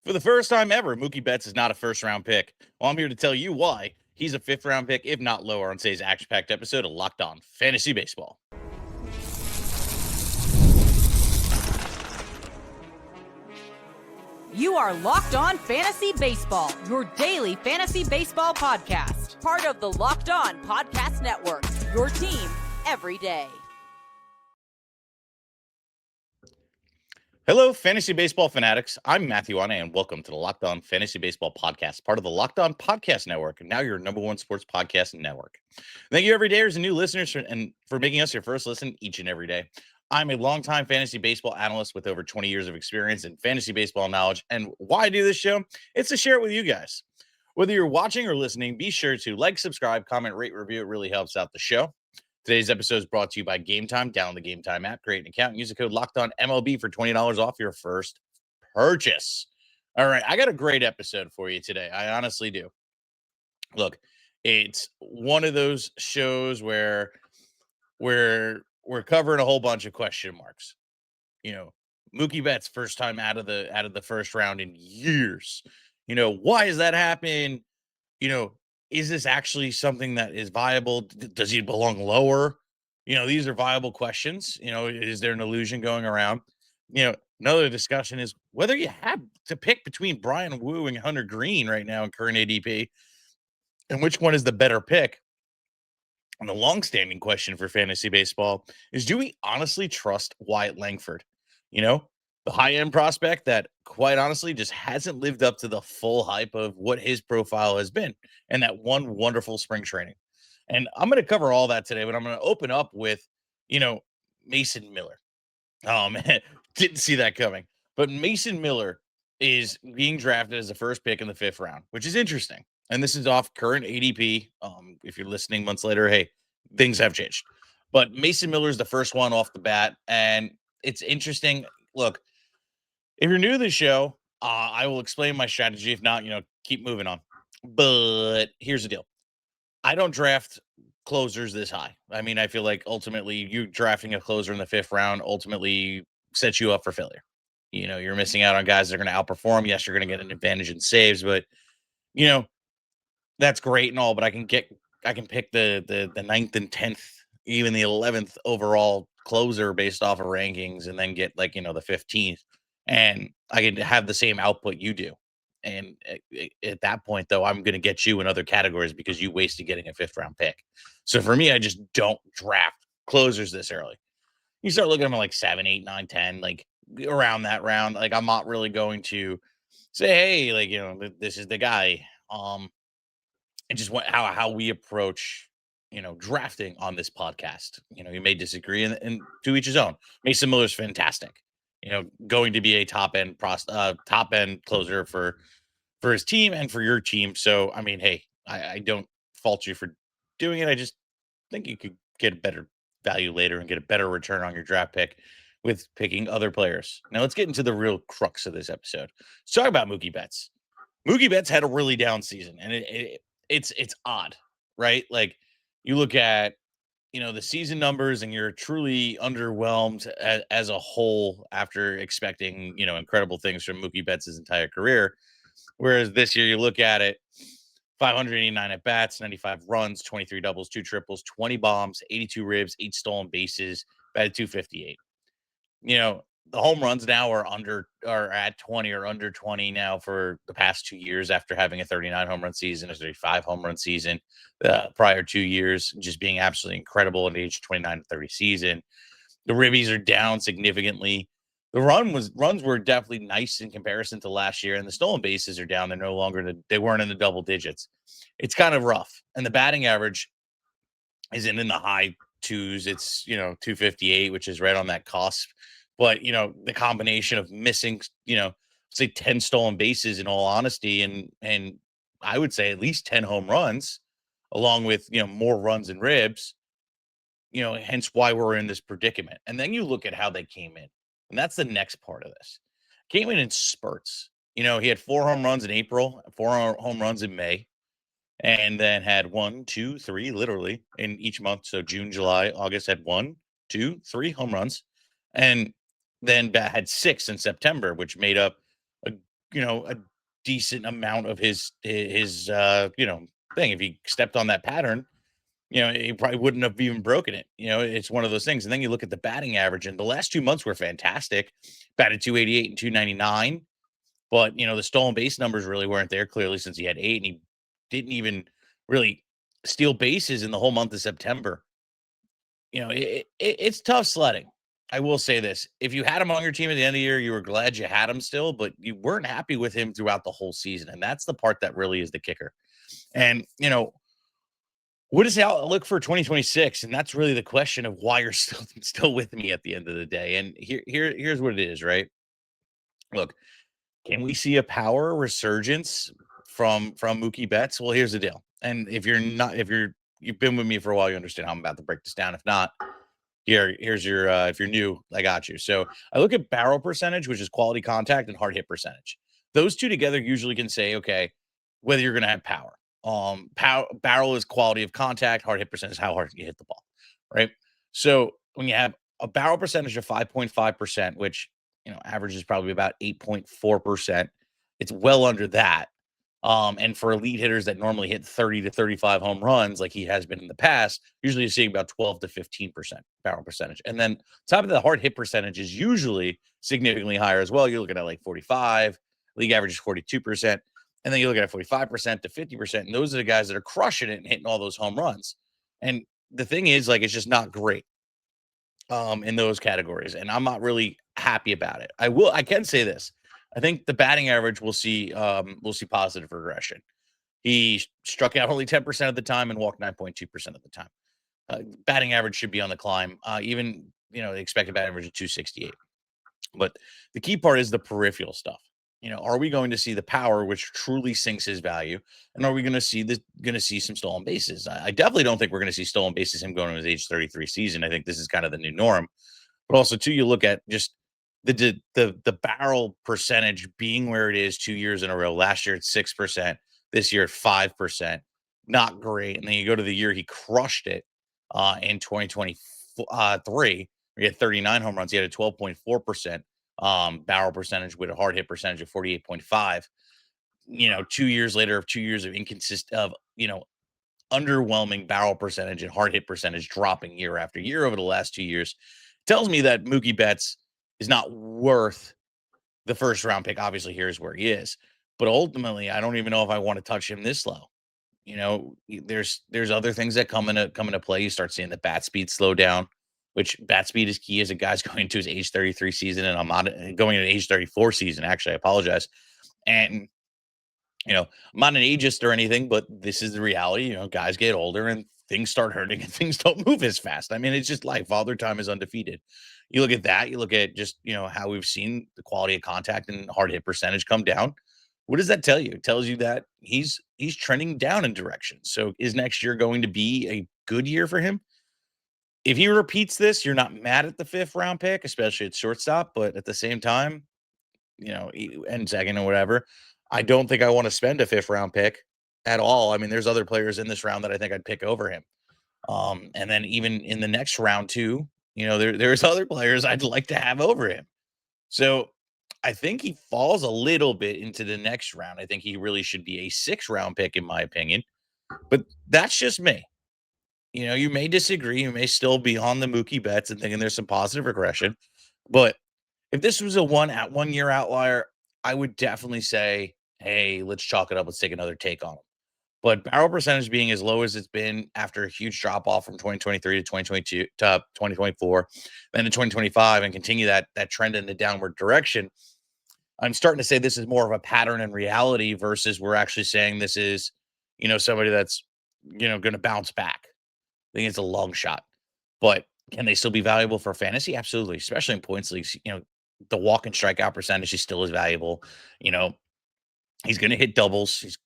For the first time ever, Mookie Betts is not a first-round pick. Well, I'm here to tell you why he's a fifth-round pick, if not lower, on today's action-packed episode of Locked On Fantasy Baseball. You are Locked On Fantasy Baseball, your daily fantasy baseball podcast. Part of the Locked On Podcast Network, your team every day. Hello, fantasy baseball fanatics. I'm Matthew Ahne, and welcome to the Locked On Fantasy Baseball podcast, part of the Locked On Podcast Network, and now your number one sports podcast network. Thank you every day as a new listeners for making us your first listen each and every day. I'm a longtime fantasy baseball analyst with over 20 years of experience in fantasy baseball knowledge, and why I do this show? It's to share it with you guys. Whether you're watching or listening, be sure to like, subscribe, comment, rate, review. It really helps out the show. Today's episode is brought to you by Game Time. Download the Game Time app, create an account, and use the code LOCKEDONMLB for $20 off your first purchase. All right, I got a great episode for you today. I honestly do. Look, it's one of those shows where we're covering a whole bunch of question marks. You know, Mookie Betts first time out of the first round in years. You know, why is that happening? You know, is this actually something that is viable? Does he belong lower? You know, these are viable questions. You know, is there an illusion going around? You know, another discussion is whether you have to pick between Brian Wu and Hunter Greene right now in current ADP, and which one is the better pick. And the longstanding question for fantasy baseball is, do we honestly trust Wyatt Langford? You know, the high-end prospect that, quite honestly, just hasn't lived up to the full hype of what his profile has been and that one wonderful spring training. And I'm going to cover all that today, but I'm going to open up with, Mason Miller. Oh, man, didn't see that coming. But Mason Miller is being drafted as the first pick in the fifth round, which is interesting. And this is off current ADP. If you're listening months later, hey, things have changed. But Mason Miller is the first one off the bat. And it's interesting. Look, if you're new to the show, I will explain my strategy. If not, keep moving on. But here's the deal. I don't draft closers this high. I mean, I feel like ultimately you drafting a closer in the fifth round ultimately sets you up for failure. You know, you're missing out on guys that are going to outperform. Yes, you're going to get an advantage in saves, but you know, that's great and all, but I can pick the ninth and 10th, even the 11th overall closer based off of rankings, and then get the 15th, and I can have the same output you do. And at that point, though, I'm going to get you in other categories because you wasted getting a fifth round pick. So for me, I just don't draft closers this early. You start looking at them like 7, 8, 9, 10, like around that round. Like I'm not really going to say, hey, this is the guy. And just how we approach, drafting on this podcast. You may disagree, and to each his own. Mason Miller's fantastic. Going to be a top end closer for his team and for your team. So, I mean, hey, I don't fault you for doing it. I just think you could get a better value later and get a better return on your draft pick with picking other players. Now, let's get into the real crux of this episode. Let's talk about Mookie Betts. Mookie Betts had a really down season, and it's odd, right? Like you look at the season numbers, and you're truly underwhelmed as a whole after expecting incredible things from Mookie Betts' entire career. Whereas this year, you look at it, 589 at bats, 95 runs, 23 doubles, 2 triples, 20 bombs, 82 ribs, 8 stolen bases, batted 258. The home runs now are at 20 or under 20 now for the past 2 years after having a 39 home run season, a 35 home run season, prior 2 years, just being absolutely incredible in the age 29 to 30 season. The ribbies are down significantly. The runs were definitely nice in comparison to last year, and the stolen bases are down. They're no longer they weren't in the double digits. It's kind of rough, and the batting average isn't in the high twos. It's 258, which is right on that cusp. But the combination of missing say 10 stolen bases, in all honesty, and I would say at least 10 home runs, along with more runs and ribs, hence why we're in this predicament. And then you look at how they came in, and that's the next part of this. Came in spurts. He had 4 home runs in April, 4 home runs in May, and then had 1, 2, 3 literally in each month. So June, July, August had 1, 2, 3 home runs, and then had 6 in September, which made up a a decent amount of his thing. If he stepped on that pattern, he probably wouldn't have even broken it. It's one of those things. And then you look at the batting average, and the last 2 months were fantastic. Batted 288 and 299. But, the stolen base numbers really weren't there clearly since he had 8, and he didn't even really steal bases in the whole month of September. It's tough sledding. I will say this. If you had him on your team at the end of the year, you were glad you had him still, but you weren't happy with him throughout the whole season. And that's the part that really is the kicker. And, what is the outlook for 2026? And that's really the question of why you're still with me at the end of the day. And here's what it is, right? Look, can we see a power resurgence from Mookie Betts? Well, here's the deal. And if you've been with me for a while, you understand how I'm about to break this down. If not, here's your if you're new, I got you. So I look at barrel percentage, which is quality contact, and hard hit percentage. Those two together usually can say, okay, whether you're going to have power. Barrel is quality of contact, hard hit percentage is how hard you hit the ball, right? So when you have a barrel percentage of 5.5%, which average is probably about 8.4%, it's well under that. And for elite hitters that normally hit 30 to 35 home runs, like he has been in the past, usually you're seeing about 12 to 15% barrel percentage. And then top of the hard hit percentage is usually significantly higher as well. You're looking at like 45, league average is 42%. And then you look at 45% to 50%. And those are the guys that are crushing it and hitting all those home runs. And the thing is, like, it's just not great in those categories. And I'm not really happy about it. I can say this. I think the batting average will see positive regression. He struck out only 10% of the time and walked 9.2% of the time. Batting average should be on the climb. Even the expected batting average of 268. But the key part is the peripheral stuff. Are we going to see the power, which truly sinks his value, and are we going to see some stolen bases? I definitely don't think we're going to see stolen bases him going to his age 33 season. I think this is kind of the new norm. But also, too, you look at just the barrel percentage being where it is 2 years in a row. Last year at 6%, this year at 5%, not great. And then you go to the year he crushed it in 2023. He had 39 home runs. He had a 12.4% barrel percentage with a hard hit percentage of 48.5. 2 years later of 2 years of underwhelming barrel percentage and hard hit percentage dropping year after year over the last 2 years tells me that Mookie Betts is not worth the first round pick. Obviously, here's where he is. But ultimately, I don't even know if I want to touch him this low. There's other things that come into play. You start seeing the bat speed slow down, which bat speed is key as a guy's going to his age 33 season, and I'm not going into age 34 season. Actually, I apologize. And I'm not an ageist or anything, but this is the reality. Guys get older and things start hurting and things don't move as fast. I mean, it's just life. Father time is undefeated. You look at that, you look at just, how we've seen the quality of contact and hard hit percentage come down. What does that tell you? It tells you that he's trending down in direction. So is next year going to be a good year for him? If he repeats this, you're not mad at the 5th round pick, especially at shortstop, but at the same time, and second or whatever, I don't think I want to spend a 5th round pick at all. I mean, there's other players in this round that I think I'd pick over him. And then even in the next round too, there's other players I'd like to have over him. So I think he falls a little bit into the next round. I think he really should be a 6th round pick, in my opinion. But that's just me. You may disagree. You may still be on the Mookie Betts and thinking there's some positive regression. But if this was a 1 year outlier, I would definitely say, hey, let's chalk it up. Let's take another take on him. But barrel percentage being as low as it's been after a huge drop off from 2023 to 2022 to 2024, then to 2025, and continue that trend in the downward direction, I'm starting to say this is more of a pattern in reality versus we're actually saying this is, somebody that's, going to bounce back. I think it's a long shot, but can they still be valuable for fantasy? Absolutely, especially in points leagues. The walk and strikeout percentage is still as valuable. He's going to hit doubles. He's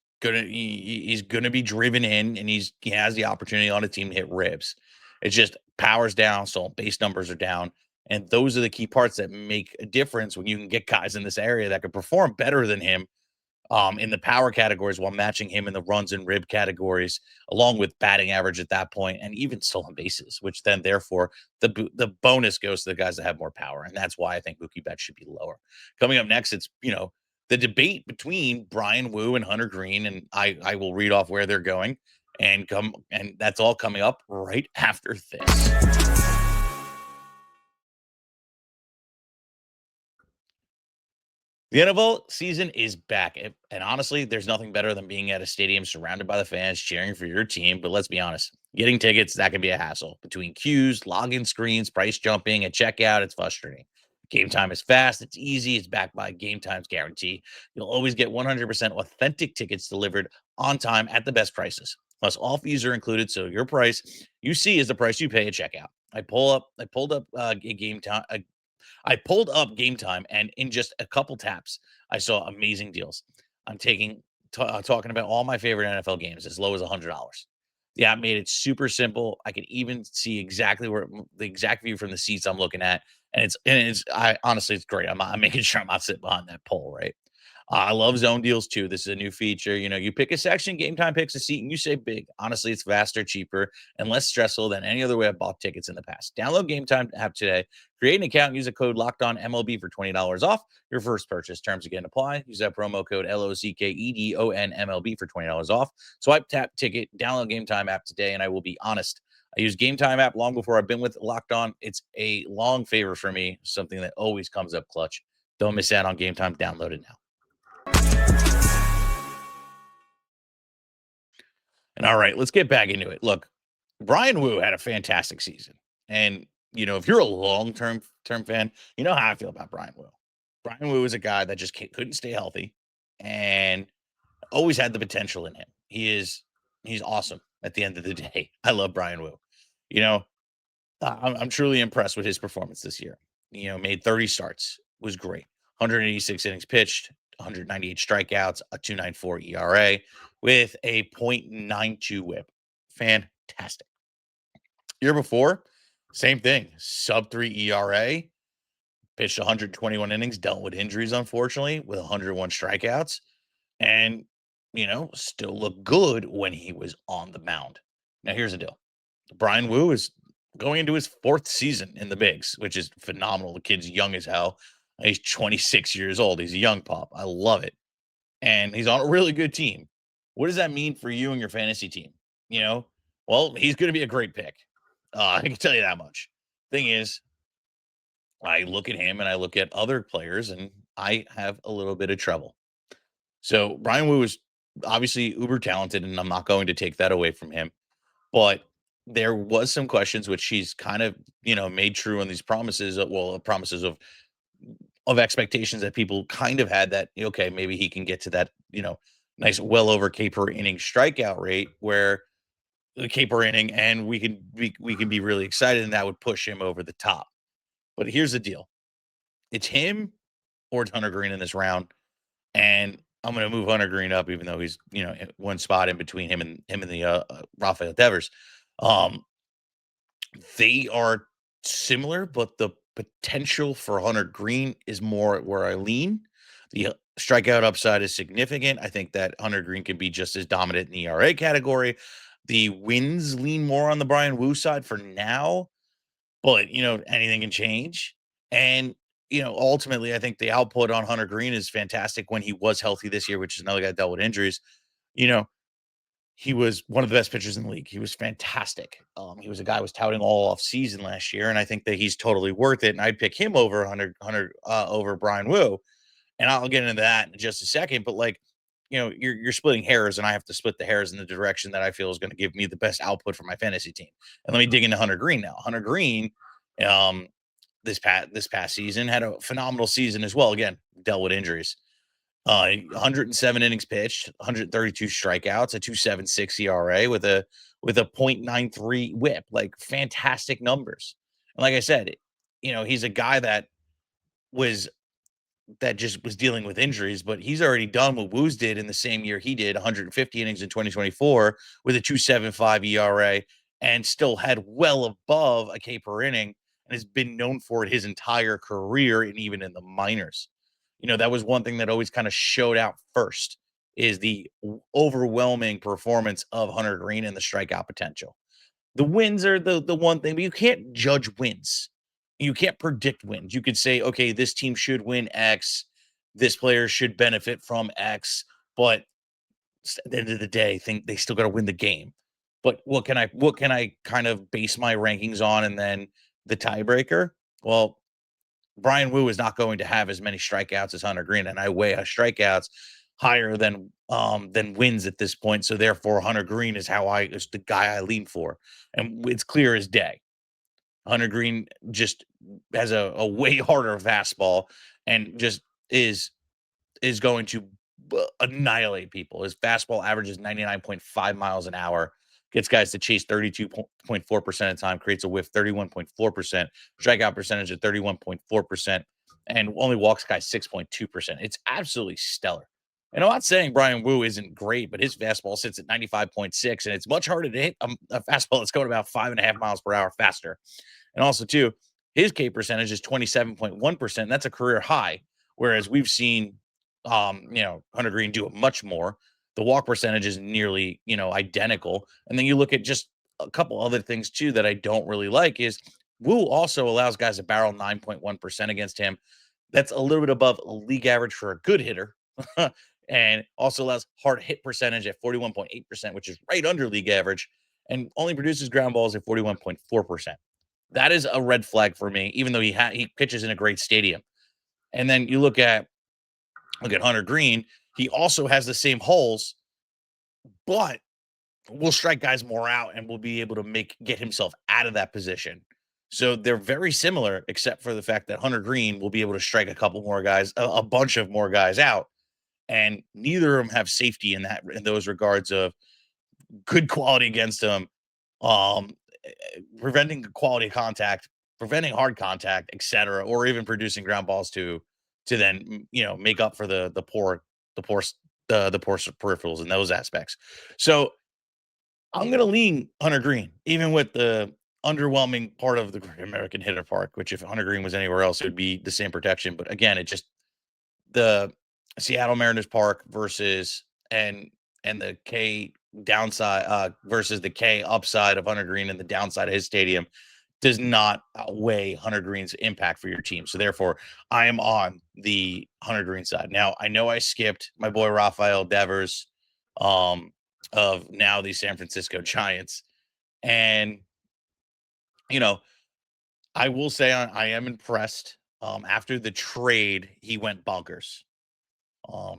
gonna be driven in, and he has the opportunity on a team to hit ribs. It's just power's down, so base numbers are down, and those are the key parts that make a difference when you can get guys in this area that can perform better than him in the power categories while matching him in the runs and rib categories, along with batting average at that point, and even stolen bases, which then therefore the bonus goes to the guys that have more power, and that's why I think Mookie Betts should be lower. Coming up next, it's the debate between Brian Wu and Hunter Greene, and I will read off where they're going and that's all coming up right after this. The NFL season is back. And honestly, there's nothing better than being at a stadium surrounded by the fans cheering for your team. But let's be honest, getting tickets, that can be a hassle. Between queues, login screens, price jumping, and checkout, it's frustrating. Game time is fast, it's easy, it's backed by Game Time's guarantee. You'll always get 100% authentic tickets delivered on time at the best prices. Plus, all fees are included, so your price you see is the price you pay at checkout. I pulled up a game time, I pulled up Game Time, and in just a couple taps, I saw amazing deals. I'm talking about all my favorite NFL games as low as $100. The app made it super simple. I can even see exactly where the exact view from the seats I'm looking at, and it's I honestly it's great. I'm making sure I'm not sitting behind that pole, right? I love zone deals too. This is a new feature. You pick a section, Game Time picks a seat, and you save big. Honestly, it's faster, cheaper, and less stressful than any other way I've bought tickets in the past. Download Game Time app today. Create an account and use a code Locked On MLB for $20 off your first purchase. Terms again apply. Use that promo code LOCKEDON MLB for $20 off. Swipe, tap, ticket, download Game Time app today. And I will be honest, I use Game Time app long before I've been with Locked On. It's a long favor for me, something that always comes up clutch. Don't miss out on Game Time. Download it now. And all right, let's get back into it. Look, Brian Wu had a fantastic season. And, if you're a long-term fan, you know how I feel about Brian Wu. Brian Wu is a guy that just couldn't stay healthy and always had the potential in him. He's awesome at the end of the day. I love Brian Wu. You know, I'm truly impressed with his performance this year. Made 30 starts, was great. 186 innings pitched, 198 strikeouts, a 2.94 ERA with a .92 WHIP. Fantastic. Year before, same thing. Sub 3 ERA, pitched 121 innings, dealt with injuries, unfortunately, with 101 strikeouts, and, still looked good when he was on the mound. Now, here's the deal. Brian Wu is going into his 4th season in the bigs, which is phenomenal. The kid's young as hell. He's 26 years old. He's a young pup. I love it. And he's on a really good team. What does that mean for you and your fantasy team? Well, he's going to be a great pick. I can tell you that much. Thing is, I look at him and I look at other players and I have a little bit of trouble. So Brian Wu is obviously uber talented, and I'm not going to take that away from him. But there was some questions which he's kind of, made true on these promises. Promises of expectations that people kind of had that, okay, maybe he can get to that, nice, well over K per inning strikeout rate where the K per inning, and we can be really excited, and that would push him over the top. But here's the deal. It's him or it's Hunter Greene in this round. And I'm going to move Hunter Greene up, even though he's, one spot in between him and the Rafael Devers. They are similar, but the potential for Hunter Greene is more where I lean. The strikeout upside is significant. I think that Hunter Greene could be just as dominant in the ERA category. The wins lean more on the Brian Wu side for now, but anything can change. And ultimately, I think the output on Hunter Greene is fantastic when he was healthy this year, which is another guy that dealt with injuries. You know, he was one of the best pitchers in the league. He was fantastic. He was a guy I was touting all off season last year, and I think that he's totally worth it. And I'd pick him over Hunter over Brian Wu, and I'll get into that in just a second. But you're splitting hairs, and I have to split the hairs in the direction that I feel is going to give me the best output for my fantasy team. And let me dig into Hunter Greene now. Hunter Greene, this past season had a phenomenal season as well. Again, dealt with injuries. 107 innings pitched, 132 strikeouts, a 2.76 ERA with a .93 WHIP. Like, fantastic numbers. And like I said, he's a guy that just was dealing with injuries, but he's already done what Woo's did in the same year he did, 150 innings in 2024 with a 2.75 ERA, and still had well above a K per inning, and has been known for it his entire career and even in the minors. That was one thing that always kind of showed out first, is the overwhelming performance of Hunter Greene and the strikeout potential. The wins are the one thing, but you can't judge wins. You can't predict wins. You could say, okay, this team should win X, this player should benefit from X, but at the end of the day, think they still got to win the game. But what can I kind of base my rankings on? And then the tiebreaker? Well, Brian Wu is not going to have as many strikeouts as Hunter Greene, and I weigh strikeouts higher than wins at this point. So therefore, Hunter Greene is the guy I lean for, and it's clear as day. Hunter Greene just has a way harder fastball and just is going to annihilate people. His fastball averages 99.5 miles an hour, gets guys to chase 32.4% of the time, creates a whiff 31.4%, strikeout percentage at 31.4%, and only walks guys 6.2%. It's absolutely stellar. And I'm not saying Brian Wu isn't great, but his fastball sits at 95.6, and it's much harder to hit a fastball that's going about 5.5 miles per hour faster. And also, too, his K percentage is 27.1%. And that's a career high, whereas we've seen Hunter Greene do it much more. The walk percentage is nearly, identical. And then you look at just a couple other things too that I don't really like is Wu also allows guys to barrel 9.1% against him. That's a little bit above a league average for a good hitter. And also allows hard hit percentage at 41.8%, which is right under league average, and only produces ground balls at 41.4%. That is a red flag for me, even though he pitches in a great stadium. And then you look at Hunter Greene. He also has the same holes, but will strike guys more out and will be able to get himself out of that position. So they're very similar, except for the fact that Hunter Greene will be able to strike a couple more guys, a bunch of more guys out. And neither of them have safety in those regards of good quality against them, preventing quality contact, preventing hard contact, etc., or even producing ground balls to then make up for the poor peripherals in those aspects. So I'm going to lean Hunter Greene, even with the underwhelming part of the Great American Hitter Park, which if Hunter Greene was anywhere else, it would be the same protection. But again, it just the Seattle Mariners Park versus and the K downside versus the K upside of Hunter Greene and the downside of his stadium does not outweigh Hunter Greene's impact for your team. So therefore, I am on the Hunter Greene side. Now, I know I skipped my boy Rafael Devers of now the San Francisco Giants. And, I will say I am impressed. After the trade, he went bonkers.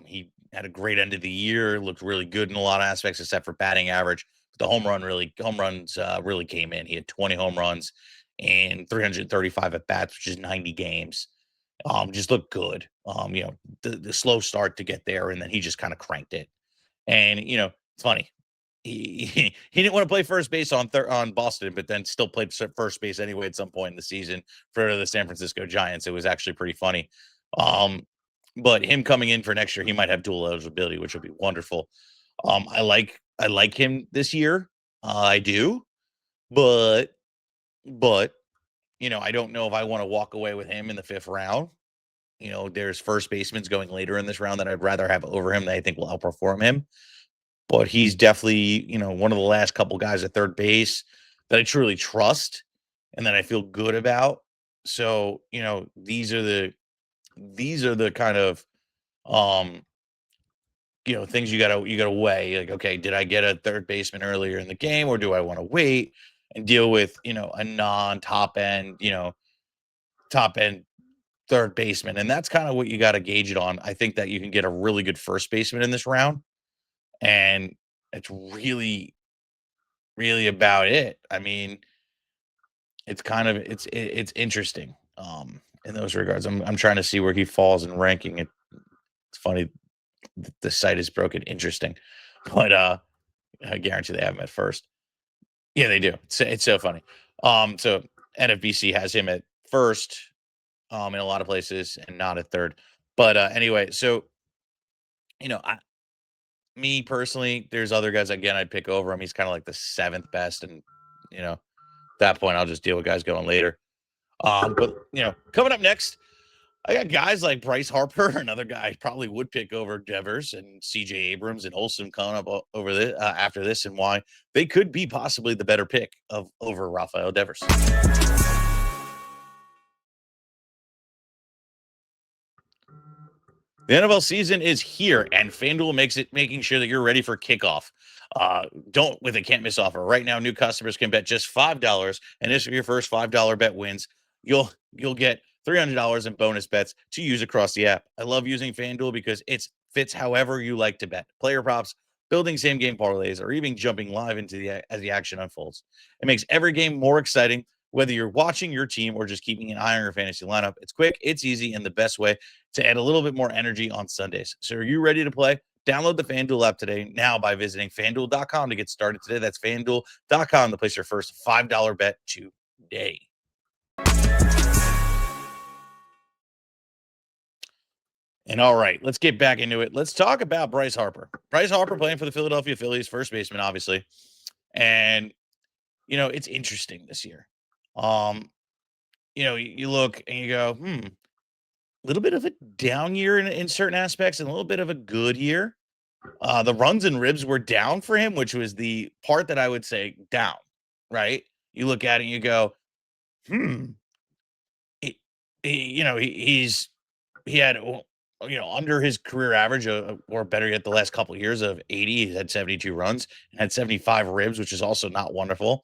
He had a great end of the year, looked really good in a lot of aspects, except for batting average. The home runs really came in. He had 20 home runs and 335 at bats, which is 90 games. Just looked good. The slow start to get there, and then he just kind of cranked it. And it's funny. He didn't want to play first base on Boston, but then still played first base anyway at some point in the season for the San Francisco Giants. It was actually pretty funny. But him coming in for next year, he might have dual eligibility, which would be wonderful. I like him this year. I do, but I don't know if I want to walk away with him in the 5th round. There's first basemen going later in this round that I'd rather have over him that I think will outperform him. But he's definitely, one of the last couple guys at third base that I truly trust and that I feel good about. So, these are the kind of things you gotta weigh. Like, okay, did I get a third baseman earlier in the game, or do I want to wait and deal with a non-top end, top end third baseman? And that's kind of what you got to gauge it on. I think that you can get a really good first baseman in this round, and it's really, really about it. I mean, it's kind of it's interesting in those regards. I'm trying to see where he falls in ranking. It's funny. The site is broken. Interesting, but I guarantee they have him at first. Yeah, they do. It's so funny. So NFBC has him at first in a lot of places and not at third. But anyway, so me personally, there's other guys again I'd pick over him. He's kind of like the 7th best, and at that point I'll just deal with guys going later. But coming up next, I got guys like Bryce Harper, another guy I probably would pick over Devers, and CJ Abrams and Olson coming up over this after this, and why they could be possibly the better pick over Rafael Devers. The NFL season is here, and FanDuel making sure that you're ready for kickoff. Don't with a can't miss offer right now. New customers can bet just $5, and if your first $5 bet wins, you'll get $300 in bonus bets to use across the app. I love using FanDuel because it fits however you like to bet. Player props, building same game parlays, or even jumping live into as the action unfolds. It makes every game more exciting. Whether you're watching your team or just keeping an eye on your fantasy lineup, it's quick, it's easy, and the best way to add a little bit more energy on Sundays. So are you ready to play? Download the FanDuel app today now by visiting FanDuel.com to get started today. That's FanDuel.com to place your first $5 bet today. And all right, let's get back into it. Let's talk about Bryce Harper. Bryce Harper playing for the Philadelphia Phillies, first baseman, obviously. And, it's interesting this year. You look and you go, a little bit of a down year in certain aspects and a little bit of a good year. The runs and ribs were down for him, which was the part that I would say down, right? You look at it and you go, he had, under his career average, or better yet, the last couple of years of 80, he had 72 runs and had 75 ribs, which is also not wonderful,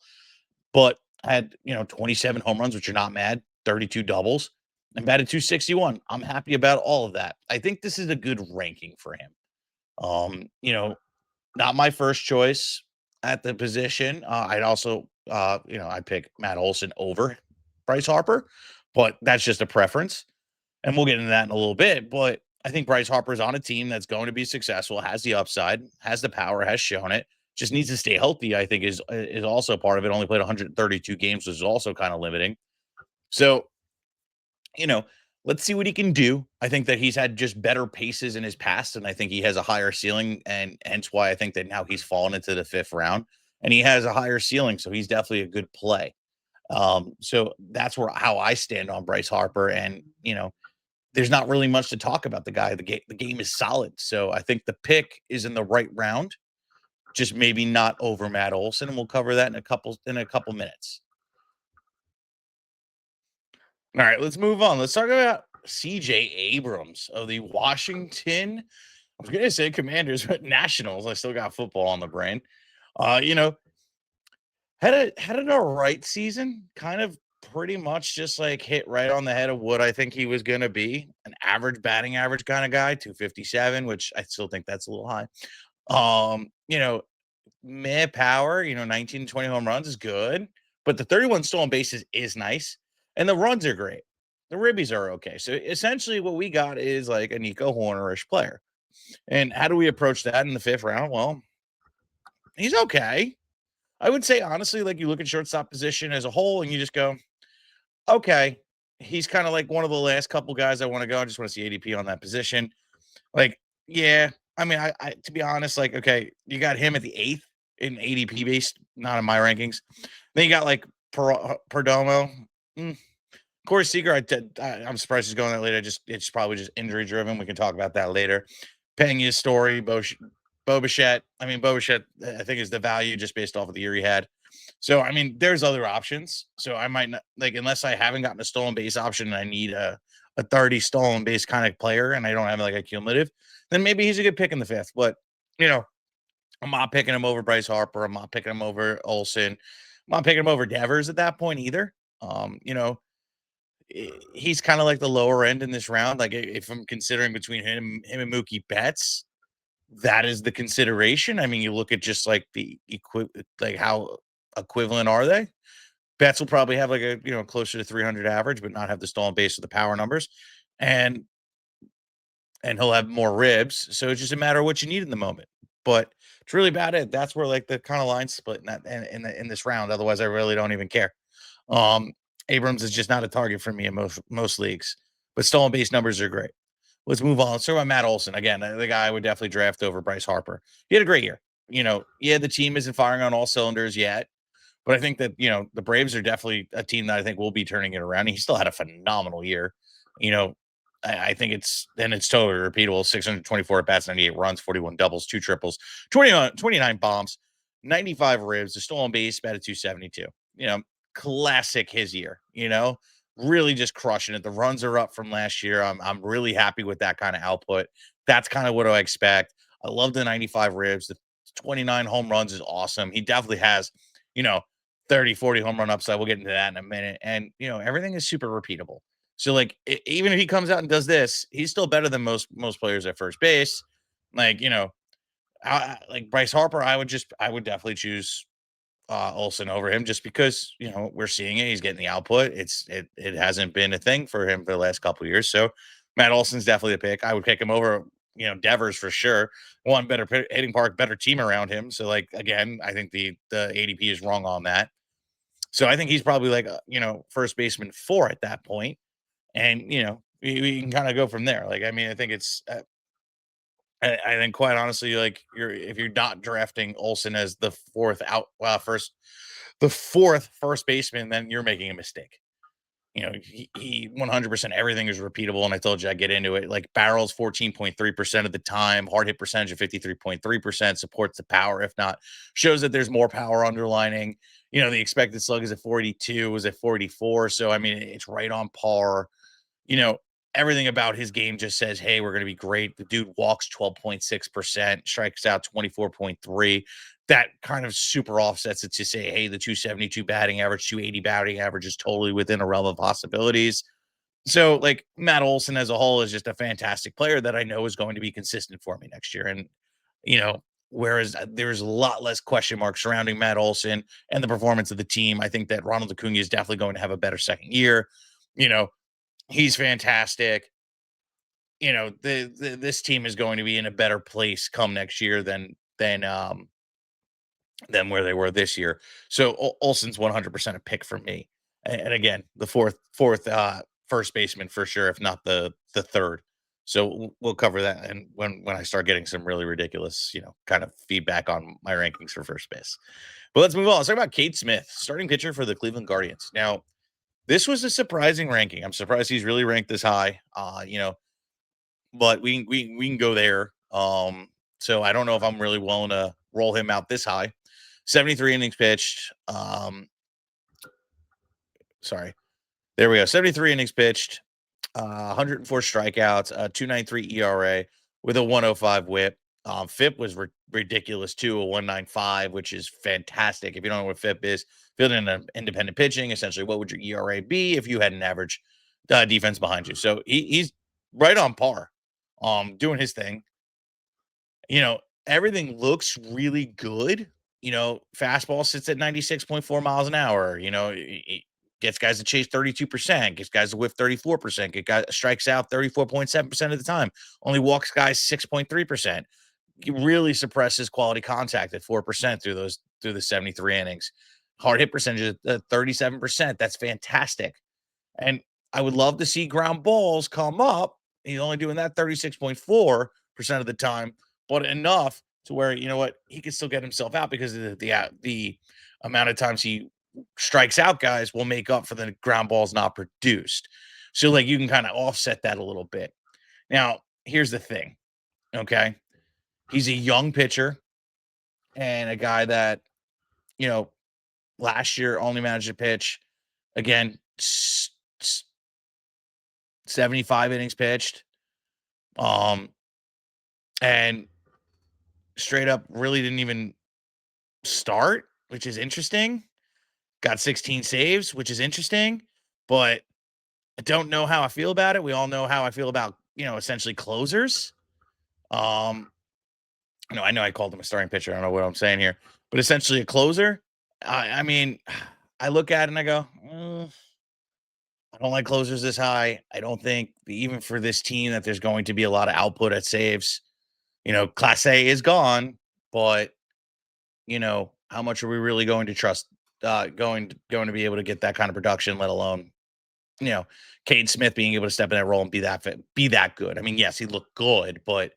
but had, 27 home runs, which are not mad, 32 doubles, and batted 261. I'm happy about all of that. I think this is a good ranking for him. Not my first choice at the position. I'd also, I'd pick Matt Olson over Bryce Harper, but that's just a preference. And we'll get into that in a little bit. But I think Bryce Harper is on a team that's going to be successful, has the upside, has the power, has shown it. Just needs to stay healthy, I think, is also part of it. Only played 132 games, which is also kind of limiting. So, let's see what he can do. I think that he's had just better paces in his past, and I think he has a higher ceiling, and hence why I think that now he's fallen into the 5th round, and he has a higher ceiling, so he's definitely a good play. So that's how I stand on Bryce Harper, and there's not really much to talk about the guy. The game is solid, so I think the pick is in the right round, just maybe not over Matt Olson, and we'll cover that in a couple minutes. All right, let's move on. Let's talk about CJ Abrams of the Washington, I was going to say Commanders, but Nationals. I still got football on the brain. Had an all right season, kind of pretty much just like hit right on the head of what I think he was going to be. An average batting average kind of guy, 257, which I still think that's a little high. Meh power, 19, 20 home runs is good, but the 31 stolen bases is nice. And the runs are great. The ribbies are okay. So essentially what we got is like a Nico Horner-ish player. And how do we approach that in the 5th round? Well, he's okay. I would say, honestly, like you look at shortstop position as a whole and you just go, okay, he's kind of like one of the last couple guys I want to go. I just want to see ADP on that position. Like, yeah, I mean, I to be honest, like, okay, you got him at the 8th in ADP based, not in my rankings. Then you got like Perdomo. Corey Seager, I'm surprised he's going that late. It's probably just injury driven. We can talk about that later. Pena's story, Bobichette. I mean, Bobichette, I think, is the value just based off of the year he had. So, I mean, there's other options. So I might not, like, unless I haven't gotten a stolen base option and I need a 30 stolen base kind of player and I don't have like a cumulative, then maybe he's a good pick in the 5th. But, I'm not picking him over Bryce Harper. I'm not picking him over Olson. I'm not picking him over Devers at that point either. He's kind of like the lower end in this round. Like if I'm considering between him and Mookie Betts, that is the consideration. I mean, you look at just like like how equivalent are they? Betts will probably have like a closer to 300 average, but not have the stolen base with the power numbers, and he'll have more ribs. So it's just a matter of what you need in the moment. But it's really about it. That's where like the kind of line split in this round. Otherwise, I really don't even care. Abrams is just not a target for me in most leagues, but stolen base numbers are great. Let's move on. Let's talk about Matt Olson. Again, the guy I would definitely draft over Bryce Harper. He had a great year. The team isn't firing on all cylinders yet, but I think that, the Braves are definitely a team that I think will be turning it around. He still had a phenomenal year. I think it's totally repeatable. 624 at bats, 98 runs, 41 doubles, 2 triples, 29 bombs, 95 ribs, the stolen base, batted 272. Classic his year, really just crushing it. The runs are up from last year. I'm really happy with that kind of output. That's kind of what I expect. I love the 95 ribs. The 29 home runs is awesome. He definitely has, you know, 30, 40 home run upside. We'll get into that in a minute. And, everything is super repeatable. So like even if he comes out and does this, he's still better than most players at first base. Like, like Bryce Harper, I would definitely choose Olson over him just because we're seeing it. He's getting the output. It hasn't been a thing for him for the last couple of years. So Matt Olson's definitely a pick. I would pick him over Devers for sure. One better hitting park, better team around him. So like again, I think the ADP is wrong on that. So I think he's probably like first baseman 4 at that point, and we can kind of go from there. Like I mean, I think it's. I think quite honestly, like if you're not drafting Olson as the fourth first baseman, then you're making a mistake. He 100% everything is repeatable, and I told you I get into it. Like barrels 14.3% of the time, hard hit percentage of 53.3%, supports the power. If not, shows that there's more power underlining. The expected slug is at 42, was at 44. So I mean, it's right on par. you know, Everything about his game just says, hey, we're going to be great. The dude walks 12.6%, strikes out 24.3. That kind of super offsets it to say, hey, the 272 batting average, 280 batting average is totally within a realm of possibilities. So, like, Matt Olson as a whole is just a fantastic player that I know is going to be consistent for me next year. And, you know, whereas there's a lot less question marks surrounding Matt Olson and the performance of the team, I think that Ronald Acuña is definitely going to have a better second year. You know, he's fantastic. This team is going to be in a better place come next year than where they were this year. So Olson's 100% a pick for me. And again, the fourth first baseman for sure, if not the third. So we'll cover that, and when I start getting some really ridiculous, kind of feedback on my rankings for first base. But let's move on. Let's talk about Kade Smith, starting pitcher for the Cleveland Guardians. Now, this was a surprising ranking. I'm surprised he's really ranked this high. But we can go there. So I don't know if I'm really willing to roll him out this high. 73 innings pitched. Sorry. There we go. 73 innings pitched, 104 strikeouts, 2.93 ERA with a 105 whip. FIP was ridiculous too, a 195, which is fantastic. If you don't know what FIP is, fielding an independent pitching, essentially, what would your ERA be if you had an average defense behind you? So he's right on par, doing his thing. Everything looks really good. Fastball sits at 96.4 miles an hour. He gets guys to chase 32%, gets guys to whiff 34%, get guys strikes out 34.7% of the time, only walks guys 6.3%. He really suppresses quality contact at 4% through the 73 innings. Hard hit percentage at 37%. That's fantastic. And I would love to see ground balls come up. He's only doing that 36.4% of the time, but enough to where he can still get himself out because of the amount of times he strikes out guys will make up for the ground balls not produced. So like you can kind of offset that a little bit. Now, here's the thing. Okay. He's a young pitcher and a guy that, last year only managed to pitch again 75 innings pitched. And straight up really didn't even start, which is interesting. Got 16 saves, which is interesting, but I don't know how I feel about it. We all know how I feel about, essentially closers. I know I called him a starting pitcher. I don't know what I'm saying here, but essentially a closer. I mean, I look at it and I go, I don't like closers this high. I don't think even for this team that there's going to be a lot of output at saves. Class A is gone, but how much are we really going to trust going to be able to get that kind of production, let alone, Kade Smith being able to step in that role and be that good. I mean, yes, he looked good, but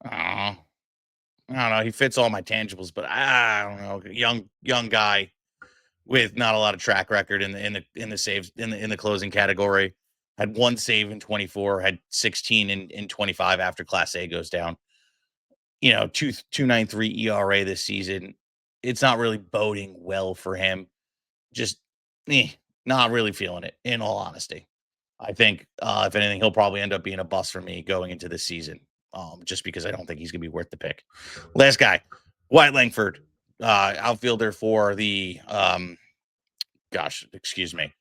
I don't know. He fits all my tangibles, but I don't know. Young guy with not a lot of track record in the saves in the closing category. Had one save in 24, had 16 in 25 after Class A goes down. 2.93 ERA this season. It's not really boding well for him. Just Not really feeling it, in all honesty. I think, if anything, he'll probably end up being a bust for me going into this season, just because I don't think he's going to be worth the pick. Last guy, Wyatt Langford, outfielder for the, excuse me,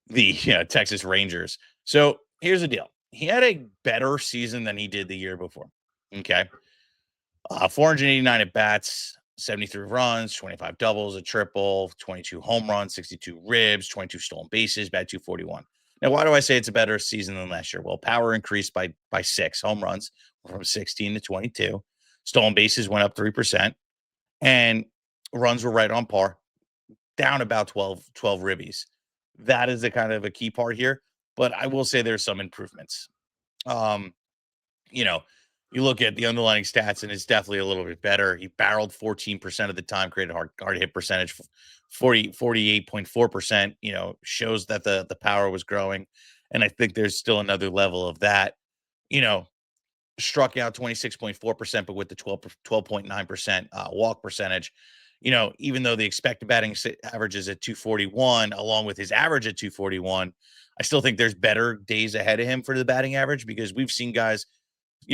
the Texas Rangers. So here's the deal. He had a better season than he did the year before. Okay. 489 at bats, 73 runs, 25 doubles, a triple, 22 home runs, 62 ribs, 22 stolen bases, bat 241. Now, why do I say it's a better season than last year? Well, power increased by 6 home runs from 16 to 22. Stolen bases went up 3%, and runs were right on par, down about 12 ribbies. That is a kind of a key part here, but I will say there's some improvements. Um, you know, you look at the underlying stats and it's definitely a little bit better. He barreled 14% of the time, created hard hit percentage 48.4%, shows that the power was growing. And I think there's still another level of that. You know, struck out 26.4%, but with the 12.9% walk percentage. Even though the expected batting average is at 241, along with his average at 241, I still think there's better days ahead of him for the batting average, because we've seen guys,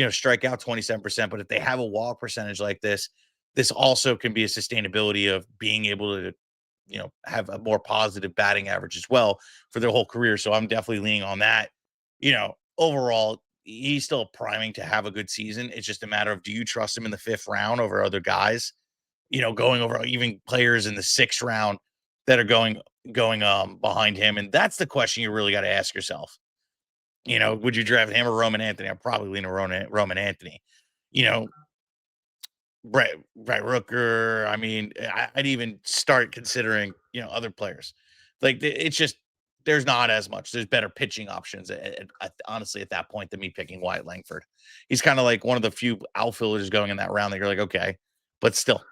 strike out 27%, but if they have a walk percentage like this also can be a sustainability of being able to, have a more positive batting average as well for their whole career. So I'm definitely leaning on that. Overall, he's still priming to have a good season. It's just a matter of, do you trust him in the 5th round over other guys? Going over even players in the 6th round that are going behind him. And that's the question you really got to ask yourself. Would you draft him or Roman Anthony? I'm probably leaning Roman Anthony. You know, Brett Rooker. I mean, I'd even start considering, other players. Like, it's just, there's not as much. There's better pitching options, honestly, at that point, than me picking Wyatt Langford. He's kind of like one of the few outfielders going in that round that you're like, okay, but still,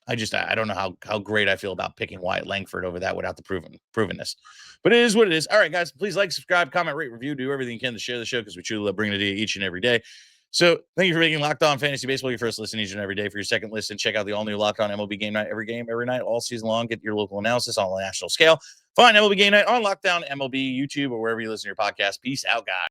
I don't know how great I feel about picking Wyatt Langford over that without the provenness. But it is what it is. All right, guys, please like, subscribe, comment, rate, review, do everything you can to share the show, because we truly love bringing it to you each and every day. So thank you for making Locked On Fantasy Baseball your first listen each and every day. For your second listen, check out the all-new Locked On MLB Game Night every night, all season long. Get your local analysis on a national scale. Find MLB Game Night on Lockdown MLB, YouTube, or wherever you listen to your podcast. Peace out, guys.